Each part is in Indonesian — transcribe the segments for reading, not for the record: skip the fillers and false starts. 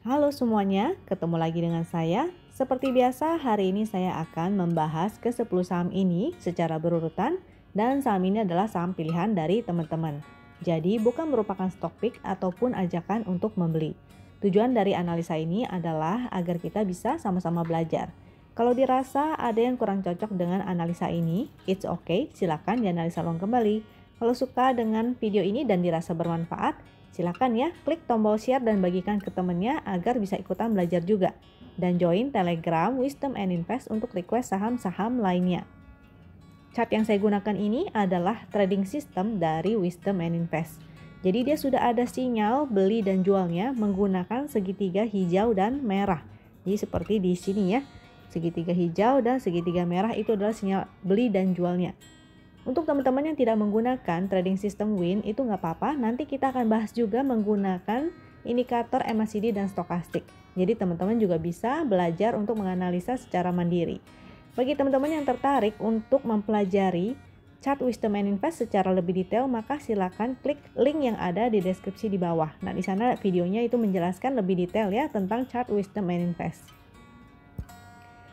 Halo semuanya, ketemu lagi dengan saya. Seperti biasa, hari ini saya akan membahas ke-10 saham ini secara berurutan dan saham ini adalah saham pilihan dari teman-teman. Jadi bukan merupakan stock pick ataupun ajakan untuk membeli. Tujuan dari analisa ini adalah agar kita bisa sama-sama belajar. Kalau dirasa ada yang kurang cocok dengan analisa ini, it's okay, silakan dianalisa ulang kembali. Kalau suka dengan video ini dan dirasa bermanfaat, silakan ya klik tombol share dan bagikan ke temennya agar bisa ikutan belajar juga. Dan join Telegram Wisdom and Invest untuk request saham-saham lainnya. Chart yang saya gunakan ini adalah trading system dari Wisdom and Invest. Jadi dia sudah ada sinyal beli dan jualnya menggunakan segitiga hijau dan merah. Jadi seperti di sini ya. Segitiga hijau dan segitiga merah itu adalah sinyal beli dan jualnya. Untuk teman-teman yang tidak menggunakan trading system WIN itu nggak apa-apa, nanti kita akan bahas juga menggunakan indikator MACD dan stokastik. Jadi teman-teman juga bisa belajar untuk menganalisa secara mandiri. Bagi teman-teman yang tertarik untuk mempelajari chart Wisdom and Invest secara lebih detail, maka silakan klik link yang ada di deskripsi di bawah. Nah, di sana videonya itu menjelaskan lebih detail ya tentang chart Wisdom and Invest.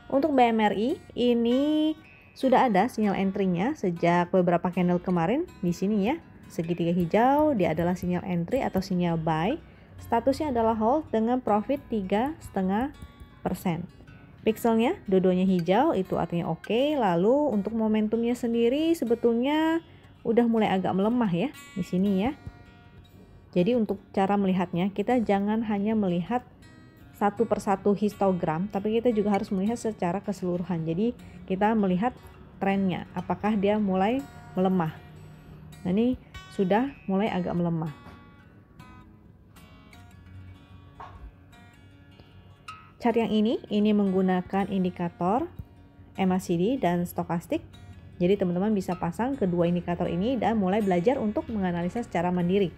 Untuk BMRI ini sudah ada sinyal entry-nya sejak beberapa candle kemarin di sini ya. Segitiga hijau dia adalah sinyal entry atau sinyal buy. Statusnya adalah hold dengan profit 3,5%. Pixelnya dua-duanya hijau itu artinya oke. Lalu untuk momentumnya sendiri sebetulnya udah mulai agak melemah ya di sini ya. Jadi untuk cara melihatnya kita jangan hanya melihat satu persatu histogram, tapi kita juga harus melihat secara keseluruhan. Jadi kita melihat trennya, apakah dia mulai melemah. Nah ini sudah mulai agak melemah. Chart yang ini menggunakan indikator MACD dan stokastik. Jadi teman-teman bisa pasang kedua indikator ini dan mulai belajar untuk menganalisa secara mandiri.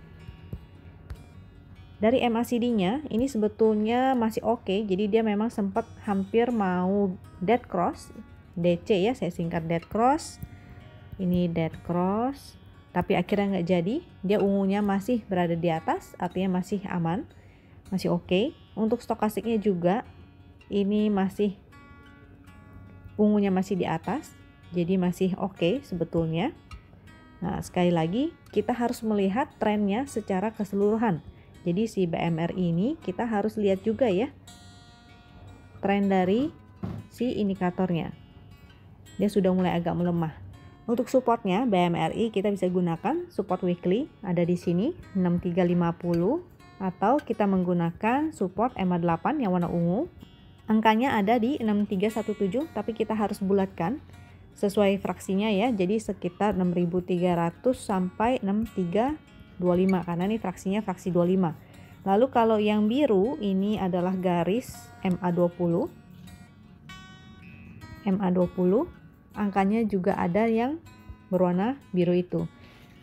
Dari MACD-nya ini sebetulnya masih oke, jadi dia memang sempat hampir mau dead cross, DC ya, saya singkat dead cross. Ini dead cross, tapi akhirnya nggak jadi. Dia ungunya masih berada di atas, artinya masih aman, masih oke. Untuk stokastiknya juga ini masih ungunya masih di atas, jadi masih oke sebetulnya. Nah sekali lagi kita harus melihat trennya secara keseluruhan. Jadi si BMRI ini kita harus lihat juga ya tren dari si indikatornya. Dia sudah mulai agak melemah. Untuk supportnya BMRI kita bisa gunakan support weekly ada di sini 6350 atau kita menggunakan support MA8 yang warna ungu. Angkanya ada di 6317 tapi kita harus bulatkan sesuai fraksinya ya. Jadi sekitar 6300 sampai 6325 karena ini fraksinya fraksi 25. Lalu kalau yang biru ini adalah garis MA20. MA20 angkanya juga ada yang berwarna biru itu.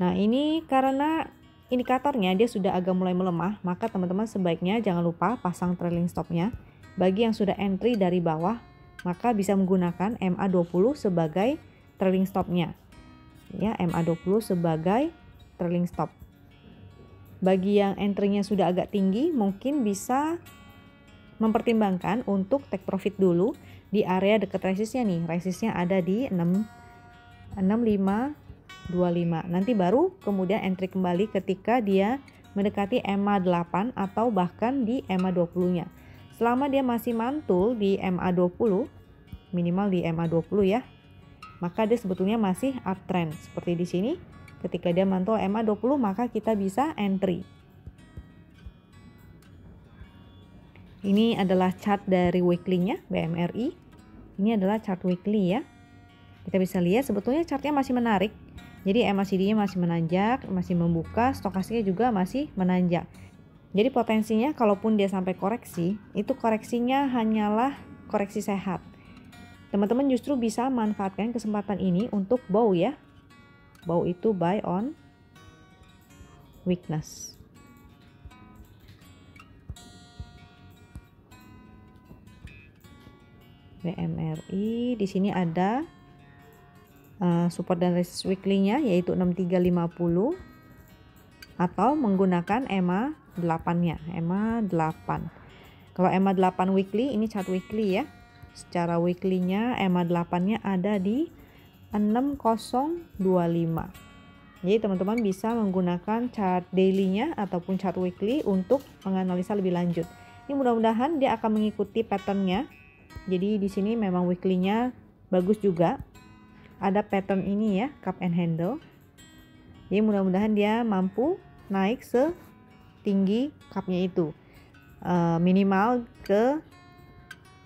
Nah, ini karena indikatornya dia sudah agak mulai melemah, maka teman-teman sebaiknya jangan lupa pasang trailing stopnya. Bagi yang sudah entry dari bawah, maka bisa menggunakan MA20 sebagai trailing stopnya. Ya, MA20 sebagai trailing stop. Bagi yang entry-nya sudah agak tinggi, mungkin bisa mempertimbangkan untuk take profit dulu di area dekat resistnya nih. Resistnya ada di 6525. Nanti baru kemudian entry kembali ketika dia mendekati MA8 atau bahkan di MA20-nya. Selama dia masih mantul di MA20, minimal di MA20 ya, maka dia sebetulnya masih uptrend. Seperti di sini. Ketika dia mantul MA20 maka kita bisa entry. Ini adalah chart dari weekly-nya BMRI. Ini adalah chart weekly ya. Kita bisa lihat sebetulnya chartnya masih menarik. Jadi MACD-nya masih menanjak, masih membuka, stokastiknya juga masih menanjak. Jadi potensinya kalaupun dia sampai koreksi, itu koreksinya hanyalah koreksi sehat. Teman-teman justru bisa manfaatkan kesempatan ini untuk bow ya. Bow itu buy on weakness. BMRI di sini ada support dan resist weekly-nya yaitu 6350 atau menggunakan EMA 8-nya, EMA 8. Kalau EMA 8 weekly, ini chart weekly ya. Secara weekly-nya EMA 8-nya ada di 6025. Jadi teman-teman bisa menggunakan chart daily-nya ataupun chart weekly untuk menganalisa lebih lanjut. Ini mudah-mudahan dia akan mengikuti pattern-nya. Jadi di sini memang weekly-nya bagus juga. Ada pattern ini ya, cup and handle. Jadi mudah-mudahan dia mampu naik setinggi cup-nya itu. Minimal ke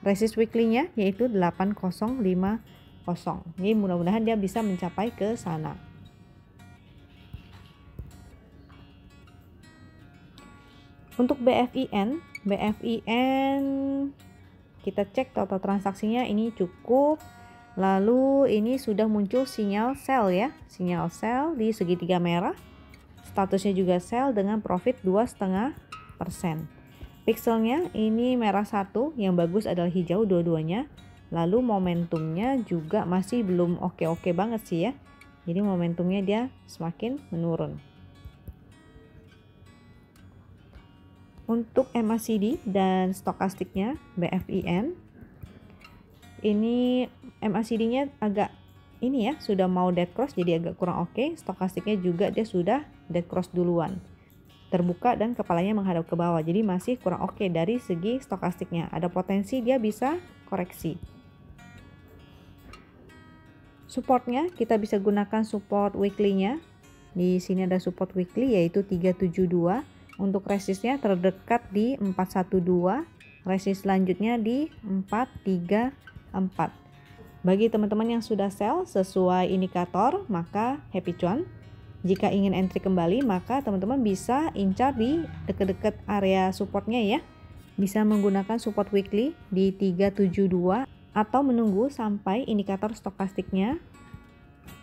resist weekly-nya yaitu 8050. Jadi mudah-mudahan dia bisa mencapai ke sana. Untuk BFIN kita cek total transaksinya ini cukup. Lalu ini sudah muncul sinyal sell ya, sinyal sell di segitiga merah. Statusnya juga sell dengan profit 2,5%. Pixelnya ini merah satu, yang bagus adalah hijau dua-duanya. Lalu momentumnya juga masih belum oke-oke banget sih ya. Jadi momentumnya dia semakin menurun. Untuk MACD dan stokastiknya BFIN, ini MACD-nya agak ini ya, sudah mau dead cross jadi agak kurang oke. Stokastiknya juga dia sudah dead cross duluan, terbuka dan kepalanya menghadap ke bawah, jadi masih kurang oke dari segi stokastiknya. Ada potensi dia bisa koreksi. Supportnya kita bisa gunakan support weekly-nya. Di sini ada support weekly yaitu 372. Untuk resistnya terdekat di 412. Resist selanjutnya di 434. Bagi teman-teman yang sudah sell sesuai indikator, maka happy cuan. Jika ingin entry kembali, maka teman-teman bisa incar di dekat-dekat area supportnya ya. Bisa menggunakan support weekly di 372 atau menunggu sampai indikator stokastiknya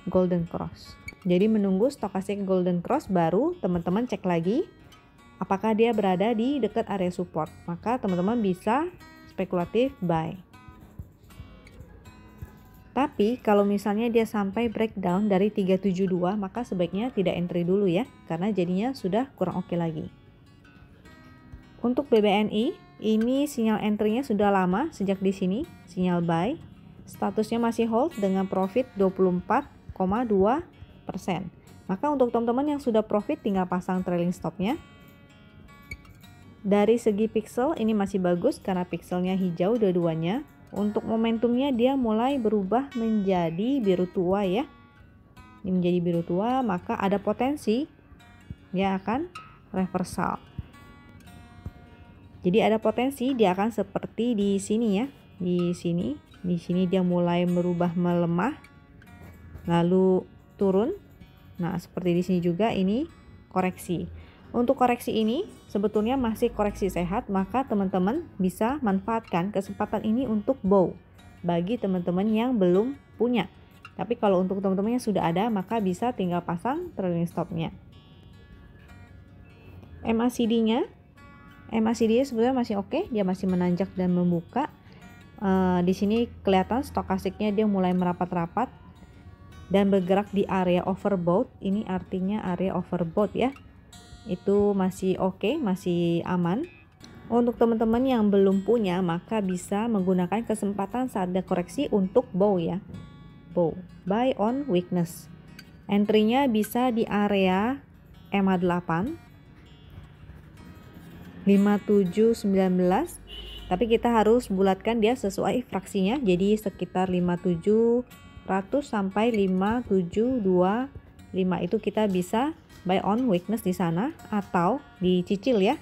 golden cross. Jadi menunggu stokastik golden cross baru teman-teman cek lagi apakah dia berada di dekat area support. Maka teman-teman bisa spekulatif buy. Tapi kalau misalnya dia sampai breakdown dari 372, maka sebaiknya tidak entry dulu ya, karena jadinya sudah kurang oke lagi. Untuk BBNI, ini sinyal entry-nya sudah lama sejak di sini, sinyal buy. Statusnya masih hold dengan profit 24,2%. Maka untuk teman-teman yang sudah profit tinggal pasang trailing stop-nya. Dari segi pixel ini masih bagus karena pixelnya hijau dua-duanya. Untuk momentumnya dia mulai berubah menjadi biru tua ya. Ini menjadi biru tua, maka ada potensi dia akan reversal. Jadi ada potensi dia akan seperti di sini ya. Di sini dia mulai berubah melemah lalu turun. Nah, seperti di sini juga ini koreksi. Untuk koreksi ini sebetulnya masih koreksi sehat, maka teman-teman bisa manfaatkan kesempatan ini untuk bow bagi teman-teman yang belum punya. Tapi kalau untuk teman-teman yang sudah ada, maka bisa tinggal pasang trailing stop-nya. MACD-nya sebenarnya masih oke, dia masih menanjak dan membuka. Di sini kelihatan stokastiknya dia mulai merapat-rapat dan bergerak di area overbought. Ini artinya area overbought ya. Itu masih oke, masih aman. Untuk teman-teman yang belum punya, maka bisa menggunakan kesempatan saat ada koreksi untuk bow ya. Bow, buy on weakness. Entry-nya bisa di area EMA 8 5719, tapi kita harus bulatkan dia sesuai fraksinya, jadi sekitar 5700 sampai 5725 itu kita bisa buy on weakness di sana atau dicicil ya.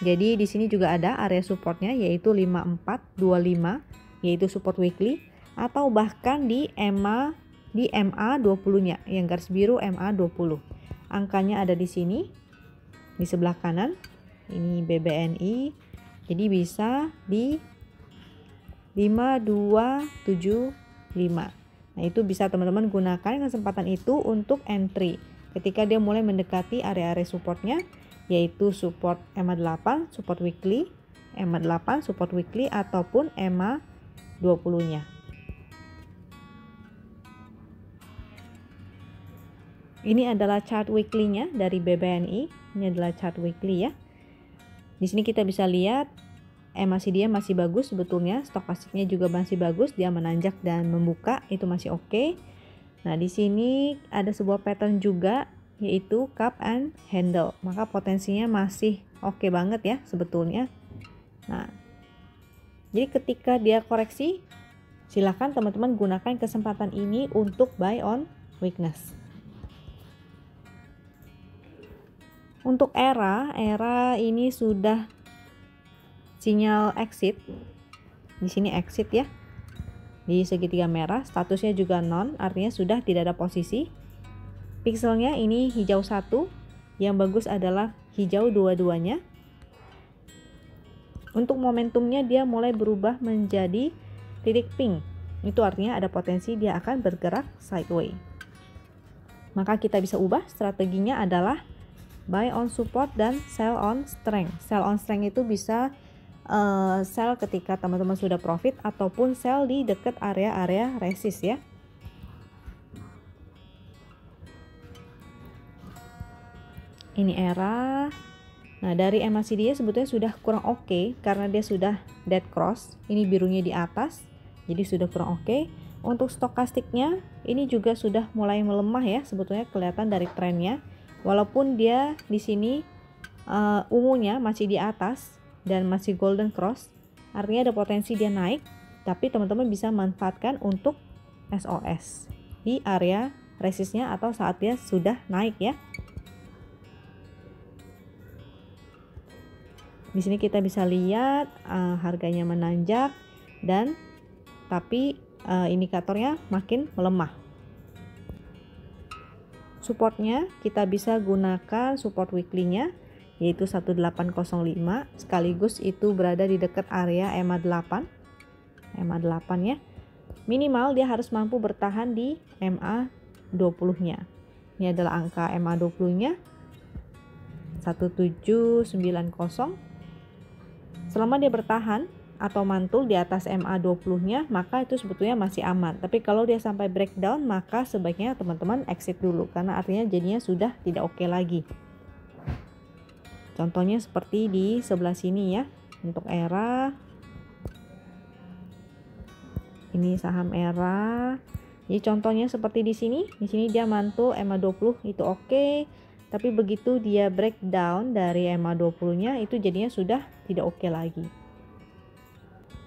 Jadi di sini juga ada area supportnya yaitu 5425 yaitu support weekly, atau bahkan di MA 20-nya yang garis biru MA 20. Angkanya ada di sini di sebelah kanan. Ini BBNI. Jadi bisa di 5275. Nah, itu bisa teman-teman gunakan kesempatan itu untuk entry ketika dia mulai mendekati area-area supportnya, yaitu support EMA 8, support weekly, EMA 8, support weekly, ataupun EMA 20-nya. Ini adalah chart weekly-nya dari BBNI. Ini adalah chart weekly ya. Di sini kita bisa lihat MACD-nya masih bagus sebetulnya, stokastiknya juga masih bagus, dia menanjak dan membuka, itu masih oke. Nah, di sini ada sebuah pattern juga, yaitu cup and handle, maka potensinya masih oke banget ya sebetulnya. Nah, jadi ketika dia koreksi, silakan teman-teman gunakan kesempatan ini untuk buy on weakness. Untuk era ini sudah sinyal exit. Di sini exit ya. Di segitiga merah, statusnya juga non, artinya sudah tidak ada posisi. Pixelnya ini hijau 1, yang bagus adalah hijau dua-duanya. Untuk momentumnya dia mulai berubah menjadi titik pink. Itu artinya ada potensi dia akan bergerak sideways. Maka kita bisa ubah strateginya adalah buy on support dan sell on strength. Sell on strength itu bisa sell ketika teman-teman sudah profit ataupun sell di dekat area-area resist ya. Ini era. Nah, dari MACD sebetulnya sudah kurang oke karena dia sudah dead cross. Ini birunya di atas, jadi sudah kurang oke. Untuk stokastiknya ini juga sudah mulai melemah ya, sebetulnya kelihatan dari trennya. Walaupun dia di sini ungunya masih di atas dan masih golden cross, artinya ada potensi dia naik, tapi teman-teman bisa manfaatkan untuk SOS di area resistnya atau saat dia sudah naik ya. Di sini kita bisa lihat harganya menanjak dan tapi indikatornya makin melemah. Supportnya kita bisa gunakan support weekly-nya yaitu 1805, sekaligus itu berada di dekat area MA8 ya. Minimal dia harus mampu bertahan di MA20-nya. Ini adalah angka MA20-nya 1790. Selama dia bertahan atau mantul di atas MA20-nya, maka itu sebetulnya masih aman. Tapi kalau dia sampai breakdown, maka sebaiknya teman-teman exit dulu karena artinya jadinya sudah tidak oke lagi. Contohnya seperti di sebelah sini ya. Untuk era ini saham era. Jadi contohnya seperti di sini. Di sini dia mantul MA20 itu oke. Tapi begitu dia breakdown dari MA20-nya itu jadinya sudah tidak oke lagi.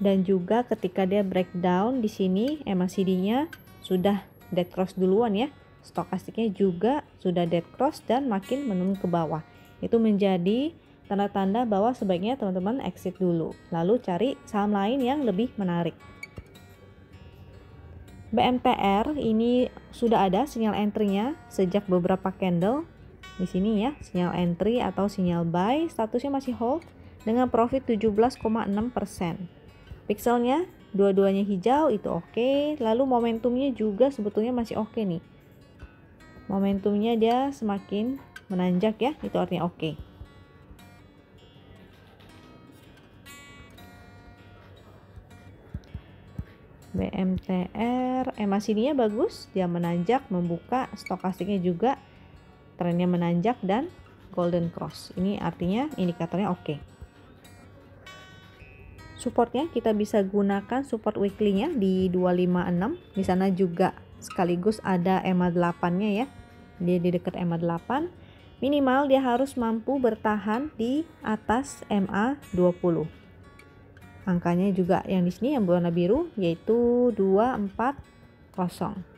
Dan juga ketika dia breakdown di sini MACD-nya sudah dead cross duluan ya. Stokastiknya juga sudah dead cross dan makin menurun ke bawah. Itu menjadi tanda-tanda bahwa sebaiknya teman-teman exit dulu. Lalu cari saham lain yang lebih menarik. BMTR ini sudah ada sinyal entry-nya sejak beberapa candle. Di sini ya, sinyal entry atau sinyal buy, statusnya masih hold dengan profit 17,6%. Pixelnya dua-duanya hijau, itu oke. Lalu momentumnya juga sebetulnya masih oke nih. Momentumnya dia semakin menanjak ya, itu artinya oke. BMTR, MACD-nya bagus, dia menanjak, membuka, stokastiknya juga trennya menanjak dan golden cross. Ini artinya indikatornya oke. Supportnya kita bisa gunakan support weekly-nya di 256. Di sana juga sekaligus ada MA8-nya ya. Dia di dekat MA8. Minimal dia harus mampu bertahan di atas MA20. Angkanya juga yang di sini yang berwarna biru yaitu 240.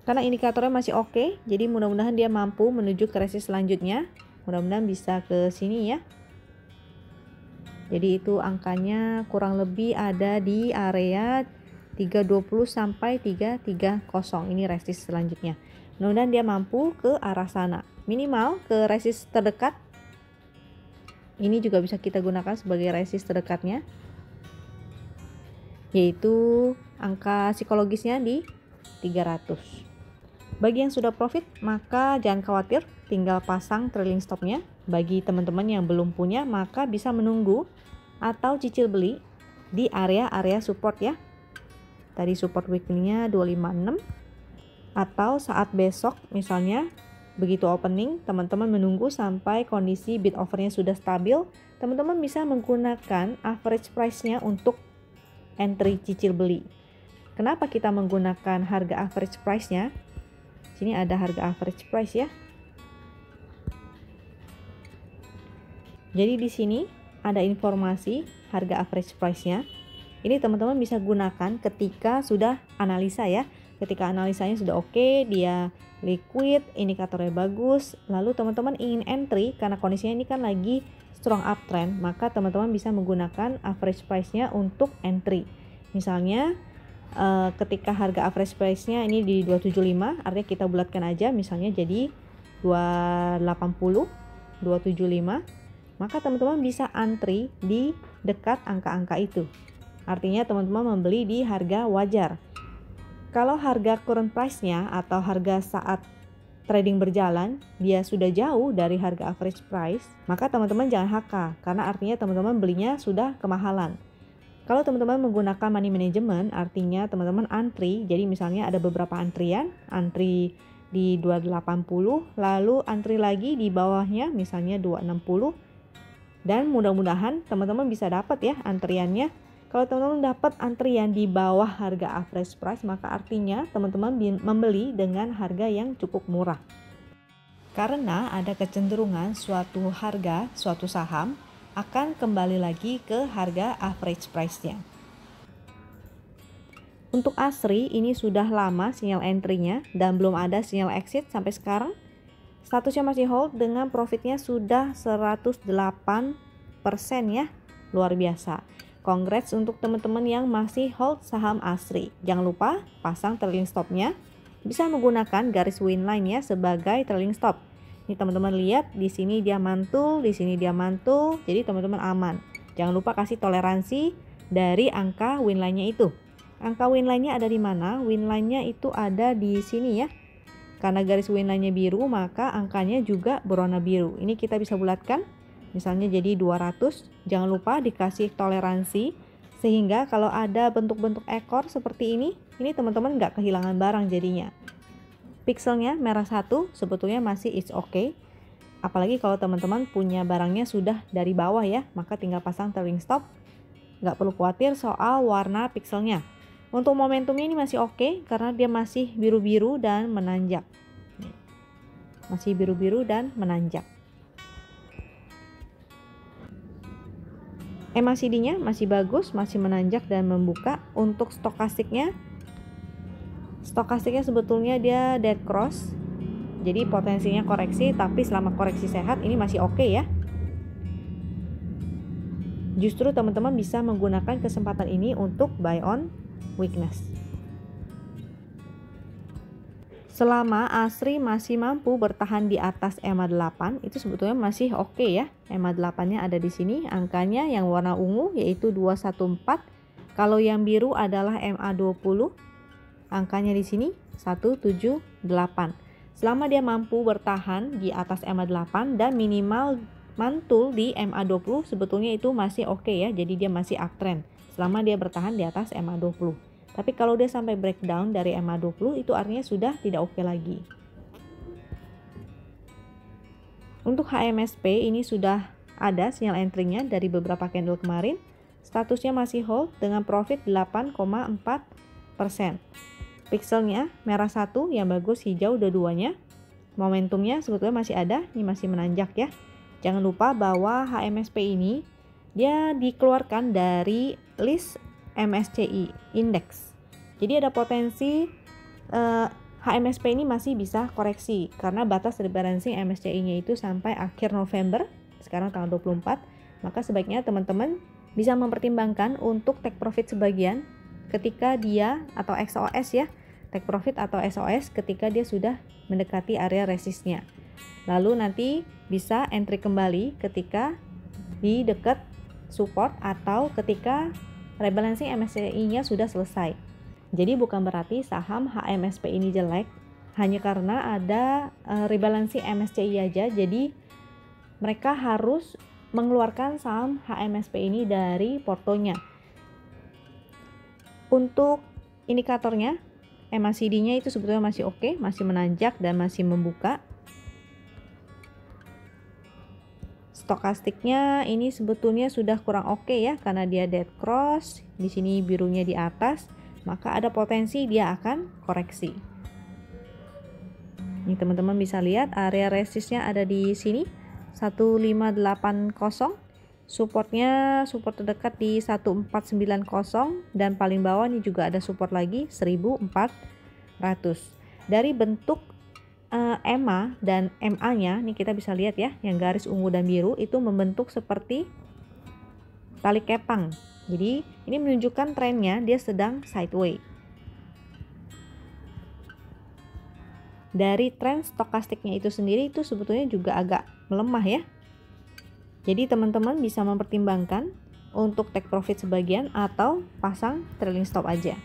Karena indikatornya masih oke, jadi mudah-mudahan dia mampu menuju ke resist selanjutnya. Mudah-mudahan bisa ke sini ya. Jadi itu angkanya kurang lebih ada di area 320 sampai 330. Ini resist selanjutnya. Mudah-mudahan dia mampu ke arah sana. Minimal ke resist terdekat. Ini juga bisa kita gunakan sebagai resist terdekatnya. Yaitu angka psikologisnya di 300. Bagi yang sudah profit, maka jangan khawatir, tinggal pasang trailing stopnya. Bagi teman-teman yang belum punya, maka bisa menunggu atau cicil beli di area-area support ya. Tadi support weekly-nya 256. Atau saat besok misalnya Begitu opening, teman-teman menunggu sampai kondisi bid offernya sudah stabil. Teman-teman bisa menggunakan average price-nya untuk entry cicil beli. Kenapa kita menggunakan harga average price-nya? Sini ada harga average price ya. Jadi di sini ada informasi harga average price-nya. Ini teman-teman bisa gunakan ketika sudah analisa ya. Ketika analisanya sudah oke, dia liquid, indikatornya bagus, lalu teman-teman ingin entry karena kondisinya ini kan lagi strong uptrend, maka teman-teman bisa menggunakan average price-nya untuk entry. Misalnya ketika harga average price-nya ini di 275, artinya kita bulatkan aja misalnya jadi 280, 275, maka teman-teman bisa entry di dekat angka-angka itu. Artinya teman-teman membeli di harga wajar. Kalau harga current price-nya atau harga saat trading berjalan, dia sudah jauh dari harga average price, maka teman-teman jangan HK, karena artinya teman-teman belinya sudah kemahalan. Kalau teman-teman menggunakan money management, artinya teman-teman antri, jadi misalnya ada beberapa antrian, antri di 280, lalu antri lagi di bawahnya misalnya 260, dan mudah-mudahan teman-teman bisa dapat ya antriannya. Kalau teman-teman dapat antrian di bawah harga average price, maka artinya teman-teman membeli dengan harga yang cukup murah. Karena ada kecenderungan suatu harga, suatu saham akan kembali lagi ke harga average price-nya. Untuk ASRI ini sudah lama sinyal entry-nya dan belum ada sinyal exit sampai sekarang. Statusnya masih hold dengan profitnya sudah 108% ya, luar biasa. Congrats untuk teman-teman yang masih hold saham ASRI. Jangan lupa pasang trailing stop-nya. Bisa menggunakan garis win line ya sebagai trailing stop. Ini teman-teman lihat di sini dia mantul, di sini dia mantul. Jadi teman-teman aman. Jangan lupa kasih toleransi dari angka win line-nya itu. Angka win line-nya ada di mana? Win line-nya itu ada di sini ya. Karena garis win line-nya biru, maka angkanya juga berwarna biru. Ini kita bisa bulatkan. Misalnya jadi 200, jangan lupa dikasih toleransi sehingga kalau ada bentuk-bentuk ekor seperti ini teman-teman nggak kehilangan barang jadinya. Pixelnya merah 1 sebetulnya masih it's okay. Apalagi kalau teman-teman punya barangnya sudah dari bawah ya, maka tinggal pasang trailing stop. Nggak perlu khawatir soal warna pixelnya. Untuk momentumnya ini masih oke karena dia masih biru-biru dan menanjak. Masih biru-biru dan menanjak. MACD-nya masih bagus, masih menanjak dan membuka. Untuk stokastiknya sebetulnya dia dead cross. Jadi potensinya koreksi, tapi selama koreksi sehat ini masih oke ya. Justru teman-teman bisa menggunakan kesempatan ini untuk buy on weakness. Selama ASRI masih mampu bertahan di atas EMA 8, itu sebetulnya masih oke ya. EMA 8-nya ada di sini, angkanya yang warna ungu yaitu 214. Kalau yang biru adalah MA 20, angkanya di sini 178. Selama dia mampu bertahan di atas EMA 8 dan minimal mantul di MA 20, sebetulnya itu masih oke ya. Jadi dia masih uptrend selama dia bertahan di atas MA 20. Tapi kalau dia sampai breakdown dari MA 20 itu artinya sudah tidak oke lagi. Untuk HMSP ini sudah ada sinyal entry-nya dari beberapa candle kemarin. Statusnya masih hold dengan profit 8,4%. Pixelnya merah 1 yang bagus, hijau dua-duanya. Momentumnya sebetulnya masih ada, ini masih menanjak ya. Jangan lupa bahwa HMSP ini dia dikeluarkan dari list MSCI Index. Jadi ada potensi HMSP ini masih bisa koreksi karena batas rebalancing MSCI-nya itu sampai akhir November, sekarang tanggal 24. Maka sebaiknya teman-teman bisa mempertimbangkan untuk take profit sebagian ketika dia atau XOS ya, take profit atau SOS ketika dia sudah mendekati area resistnya. Lalu nanti bisa entry kembali ketika di dekat support atau ketika rebalancing MSCI-nya sudah selesai. Jadi bukan berarti saham HMSP ini jelek hanya karena ada rebalancing MSCI aja. Jadi mereka harus mengeluarkan saham HMSP ini dari portonya. Untuk indikatornya MACD-nya itu sebetulnya masih oke, masih menanjak dan masih membuka. stokastiknya ini sebetulnya sudah kurang oke ya, karena dia dead cross, di sini birunya di atas, maka ada potensi dia akan koreksi. Ini teman-teman bisa lihat area resistnya ada di sini 1580, supportnya support terdekat di 1490, dan paling bawah ini juga ada support lagi 1400. Dari bentuk EMA dan MA-nya, nih kita bisa lihat ya, yang garis ungu dan biru itu membentuk seperti tali kepang. Jadi ini menunjukkan trennya dia sedang sideways. Dari tren stokastiknya itu sendiri itu sebetulnya juga agak melemah ya. Jadi teman-teman bisa mempertimbangkan untuk take profit sebagian atau pasang trailing stop aja.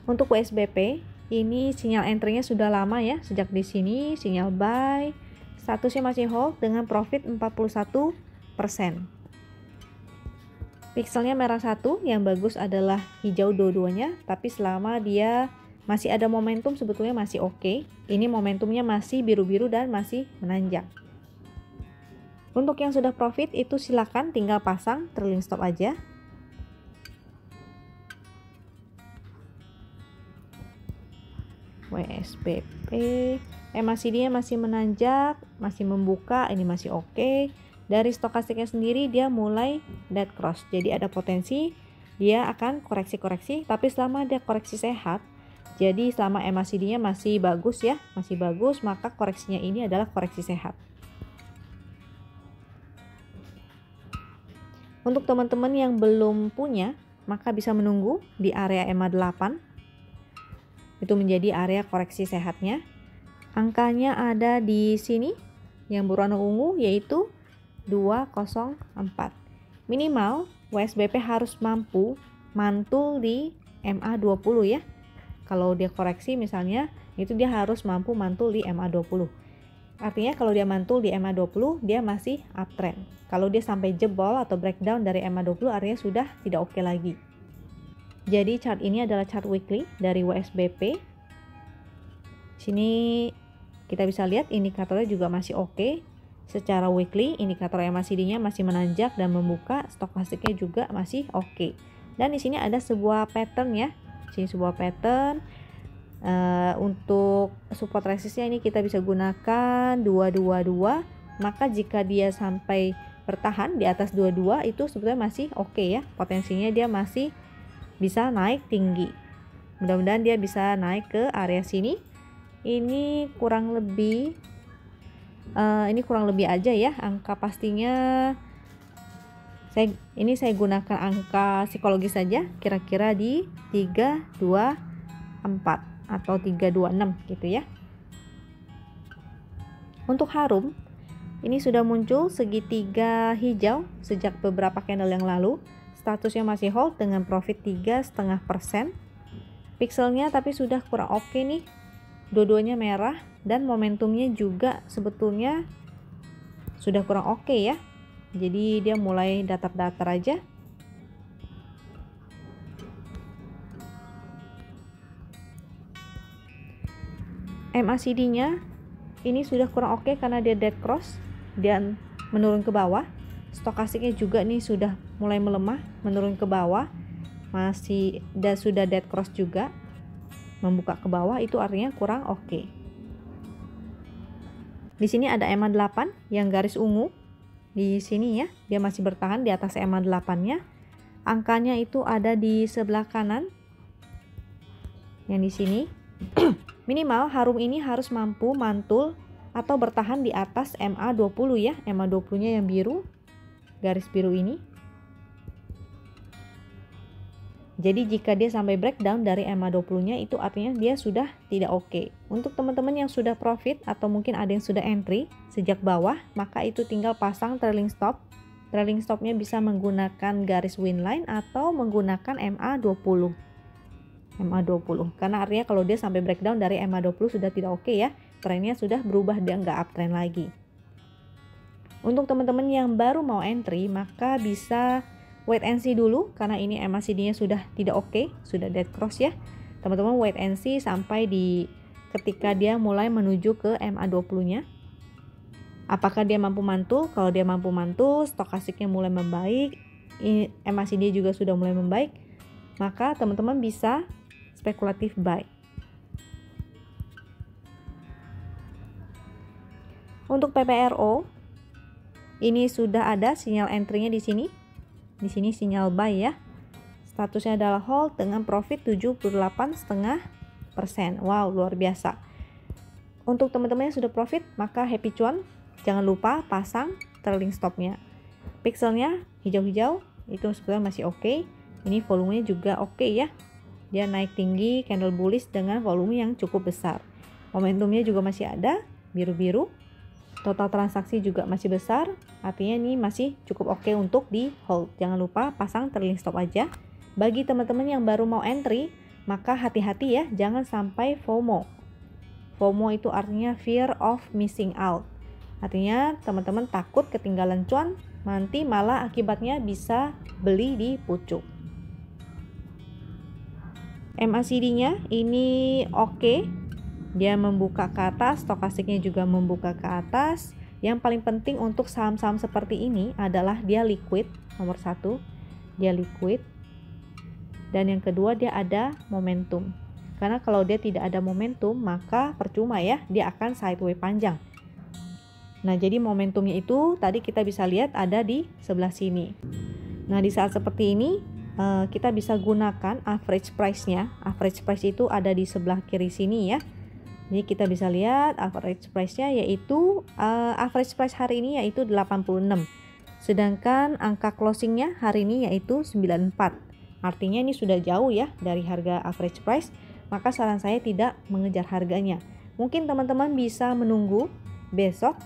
Untuk WSBP ini sinyal entry-nya sudah lama ya, sejak di sini sinyal buy, statusnya masih hold dengan profit 41%. Pixelnya merah satu, yang bagus adalah hijau dua-duanya, tapi selama dia masih ada momentum sebetulnya masih oke. Ini momentumnya masih biru-biru dan masih menanjak. Untuk yang sudah profit itu silakan tinggal pasang trailing stop aja. WSBP MACD-nya masih menanjak, masih membuka, ini masih oke. Dari stokastiknya sendiri dia mulai dead cross, jadi ada potensi dia akan koreksi-koreksi, tapi selama dia koreksi sehat, jadi selama MACD-nya masih bagus ya, masih bagus, maka koreksinya ini adalah koreksi sehat. Untuk teman-teman yang belum punya, maka bisa menunggu di area EMA 8. Itu menjadi area koreksi sehatnya. Angkanya ada di sini yang berwarna ungu, yaitu 204. Minimal WSBP harus mampu mantul di MA20 ya. Kalau dia koreksi misalnya, itu dia harus mampu mantul di MA20. Artinya kalau dia mantul di MA20, dia masih uptrend. Kalau dia sampai jebol atau breakdown dari MA20, artinya sudah tidak oke lagi. Jadi chart ini adalah chart weekly dari WSBP. Sini kita bisa lihat indikatornya juga masih oke. Secara weekly indikator MACD-nya masih menanjak dan membuka, stokastiknya juga masih oke. Dan di sini ada sebuah pattern ya. Sini sebuah pattern. Untuk support resistnya ini kita bisa gunakan 222. Maka jika dia sampai bertahan di atas 22 itu sebetulnya masih oke ya. Potensinya dia masih bisa naik tinggi. Mudah-mudahan dia bisa naik ke area sini. Ini kurang lebih aja ya, angka pastinya saya gunakan angka psikologis saja, kira-kira di 324 atau 326 gitu ya. Untuk harum ini sudah muncul segitiga hijau sejak beberapa candle yang lalu. Statusnya masih hold dengan profit 3,5%. Pixelnya tapi sudah kurang oke nih. Dua-duanya merah dan momentumnya juga sebetulnya sudah kurang oke ya. Jadi dia mulai datar-datar aja. MACD-nya ini sudah kurang oke karena dia dead cross dan menurun ke bawah. Stokastiknya juga nih sudah mulai melemah, menurun ke bawah, masih dan sudah dead cross juga, membuka ke bawah, itu artinya kurang oke. Di sini ada EMA 8 yang garis ungu di sini ya, dia masih bertahan di atas EMA 8-nya. Angkanya itu ada di sebelah kanan, yang di sini. Minimal harum ini harus mampu mantul atau bertahan di atas MA20 ya, MA20-nya yang biru, garis biru ini. Jadi jika dia sampai breakdown dari MA20-nya itu artinya dia sudah tidak oke. Untuk teman-teman yang sudah profit atau mungkin ada yang sudah entry sejak bawah, maka itu tinggal pasang trailing stop. Trailing stopnya bisa menggunakan garis win line atau menggunakan MA20. Karena artinya kalau dia sampai breakdown dari MA20 sudah tidak oke ya. Trennya sudah berubah, dia nggak uptrend lagi. Untuk teman-teman yang baru mau entry, maka bisa wait and see dulu karena ini MACD-nya sudah tidak oke, sudah dead cross ya. Teman-teman wait and see sampai di ketika dia mulai menuju ke MA20-nya. Apakah dia mampu mantul? Kalau dia mampu mantul, stokastiknya mulai membaik, MACD juga sudah mulai membaik, maka teman-teman bisa spekulatif buy. Untuk PPRO, ini sudah ada sinyal entry-nya di sini. Di sini sinyal buy ya. Statusnya adalah hold dengan profit 78,5%. Wow, luar biasa. Untuk teman-teman yang sudah profit, maka happy cuan. Jangan lupa pasang trailing stop-nya. Pixelnya hijau-hijau, itu sebenarnya masih oke. Ini volumenya juga oke ya. Dia naik tinggi, candle bullish dengan volume yang cukup besar. Momentumnya juga masih ada, biru-biru. Total transaksi juga masih besar, artinya ini masih cukup oke untuk di hold. Jangan lupa pasang trailing stop aja. Bagi teman-teman yang baru mau entry, maka hati-hati ya, jangan sampai FOMO. FOMO itu artinya fear of missing out. Artinya teman-teman takut ketinggalan cuan, nanti malah akibatnya bisa beli di pucuk. MACD-nya ini oke. Dia membuka ke atas, stokastiknya juga membuka ke atas. Yang paling penting untuk saham-saham seperti ini adalah dia liquid, nomor 1. Dia liquid. Dan yang kedua dia ada momentum. Karena kalau dia tidak ada momentum, maka percuma ya, dia akan sideways panjang. Nah, jadi momentumnya itu tadi kita bisa lihat ada di sebelah sini. Nah, di saat seperti ini kita bisa gunakan average price-nya. Average price itu ada di sebelah kiri sini ya. Jadi kita bisa lihat average price-nya yaitu average price hari ini yaitu 86. Sedangkan angka closing-nya hari ini yaitu 94. Artinya ini sudah jauh ya dari harga average price, maka saran saya tidak mengejar harganya. Mungkin teman-teman bisa menunggu besok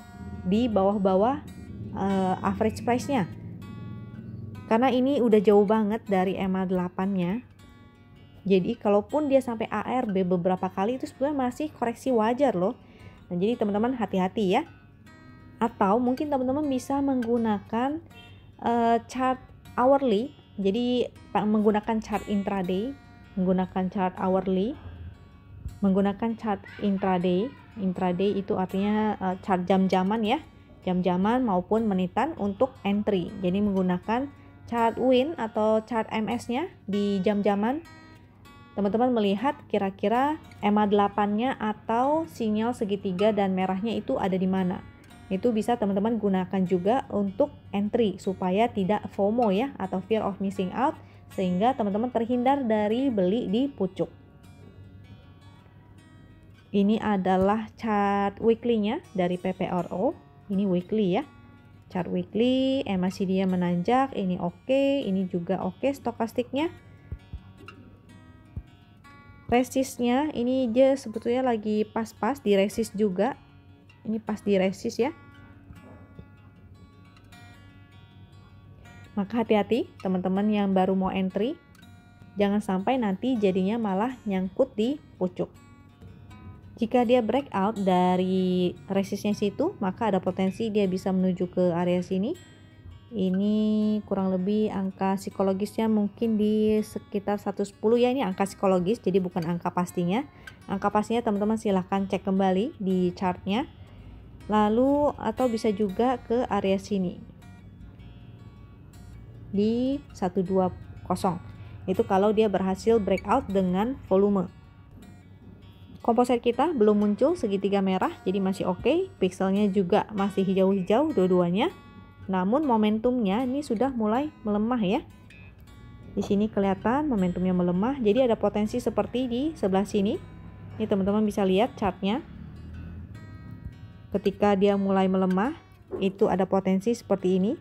di bawah-bawah average price-nya. Karena ini udah jauh banget dari MA8-nya. Jadi kalaupun dia sampai ARB beberapa kali itu sebenarnya masih koreksi wajar loh. Nah, jadi teman-teman hati-hati ya. Atau mungkin teman-teman bisa menggunakan chart hourly. Jadi menggunakan chart intraday, menggunakan chart hourly, menggunakan chart intraday. Intraday itu artinya chart jam-jaman ya, jam-jaman maupun menitan untuk entry. Jadi menggunakan chart win atau chart MS-nya di jam-jaman. Teman-teman melihat kira-kira MA8-nya atau sinyal segitiga dan merahnya itu ada di mana. Itu bisa teman-teman gunakan juga untuk entry supaya tidak FOMO ya atau fear of missing out, sehingga teman-teman terhindar dari beli di pucuk. Ini adalah chart weekly-nya dari PPRO. Ini weekly ya. Chart weekly, MACD-nya menanjak, ini oke, ini juga oke stokastiknya. Resistnya ini dia sebetulnya lagi pas-pas di resist juga. Ini pas di resist ya. Maka hati-hati teman-teman yang baru mau entry. Jangan sampai nanti jadinya malah nyangkut di pucuk. Jika dia breakout dari resistnya situ, maka ada potensi dia bisa menuju ke area sini. Ini kurang lebih angka psikologisnya mungkin di sekitar 110 ya, ini angka psikologis jadi bukan angka pastinya. Angka pastinya teman-teman silahkan cek kembali di chartnya. Lalu atau bisa juga ke area sini. Di 120. Itu kalau dia berhasil breakout dengan volume. Komposit kita belum muncul segitiga merah, jadi masih oke. Pixelnya juga masih hijau-hijau dua-duanya. Namun momentumnya ini sudah mulai melemah ya. Di sini kelihatan momentumnya melemah, jadi ada potensi seperti di sebelah sini. Ini teman-teman bisa lihat chartnya. Ketika dia mulai melemah, itu ada potensi seperti ini.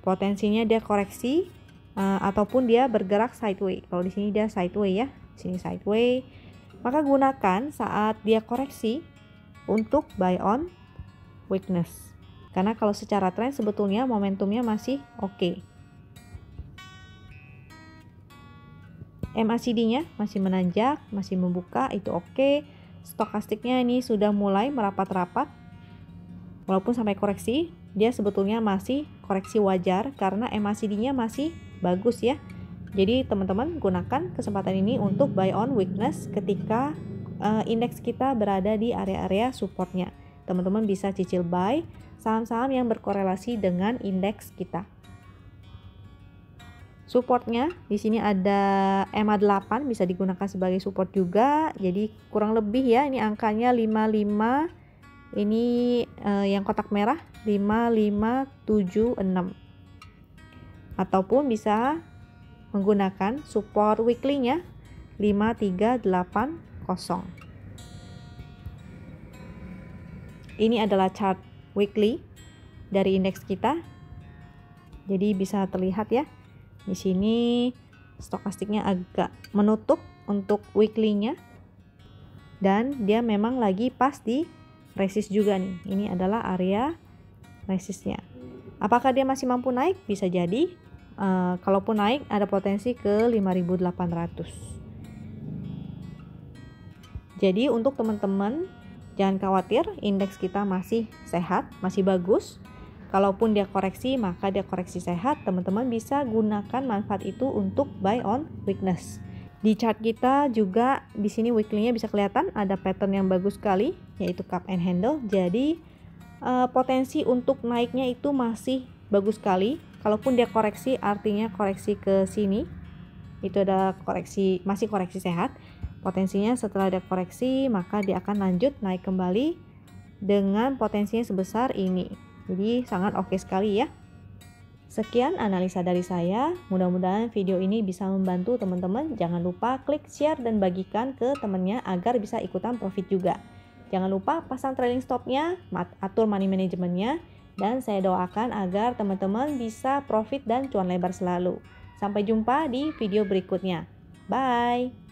Potensinya dia koreksi ataupun dia bergerak sideways. Kalau di sini dia sideways ya, di sini sideways. Maka gunakan saat dia koreksi untuk buy on weakness. Karena kalau secara tren sebetulnya momentumnya masih oke. MACD-nya masih menanjak, masih membuka, itu oke. Stokastiknya ini sudah mulai merapat-rapat. Walaupun sampai koreksi, dia sebetulnya masih koreksi wajar karena MACD-nya masih bagus ya. Jadi teman-teman gunakan kesempatan ini untuk buy on weakness ketika indeks kita berada di area-area supportnya. Teman-teman bisa cicil buy saham-saham yang berkorelasi dengan indeks kita. Supportnya di sini ada EMA 8, bisa digunakan sebagai support juga. Jadi kurang lebih ya, ini angkanya 55. Ini yang kotak merah 5576. Ataupun bisa menggunakan support weekly-nya 5380. Ini adalah chart weekly dari indeks kita. Jadi bisa terlihat ya. Di sini stokastiknya agak menutup untuk weekly-nya. Dan dia memang lagi pas di resist juga nih. Ini adalah area resistnya. Apakah dia masih mampu naik? Bisa jadi. Kalaupun naik ada potensi ke 5.800. Jadi untuk teman-teman jangan khawatir, indeks kita masih sehat, masih bagus. Kalaupun dia koreksi, maka dia koreksi sehat. Teman-teman bisa gunakan manfaat itu untuk buy on weakness. Di chart kita juga di sini weekly-nya bisa kelihatan ada pattern yang bagus sekali, yaitu cup and handle. Jadi potensi untuk naiknya itu masih bagus sekali. Kalaupun dia koreksi, artinya koreksi ke sini. Itu ada koreksi, masih koreksi sehat. Potensinya setelah ada koreksi, maka dia akan lanjut naik kembali dengan potensinya sebesar ini. Jadi sangat oke sekali ya. Sekian analisa dari saya. Mudah-mudahan video ini bisa membantu teman-teman. Jangan lupa klik share dan bagikan ke temannya agar bisa ikutan profit juga. Jangan lupa pasang trailing stopnya, atur money manajemennya, dan saya doakan agar teman-teman bisa profit dan cuan lebar selalu. Sampai jumpa di video berikutnya. Bye.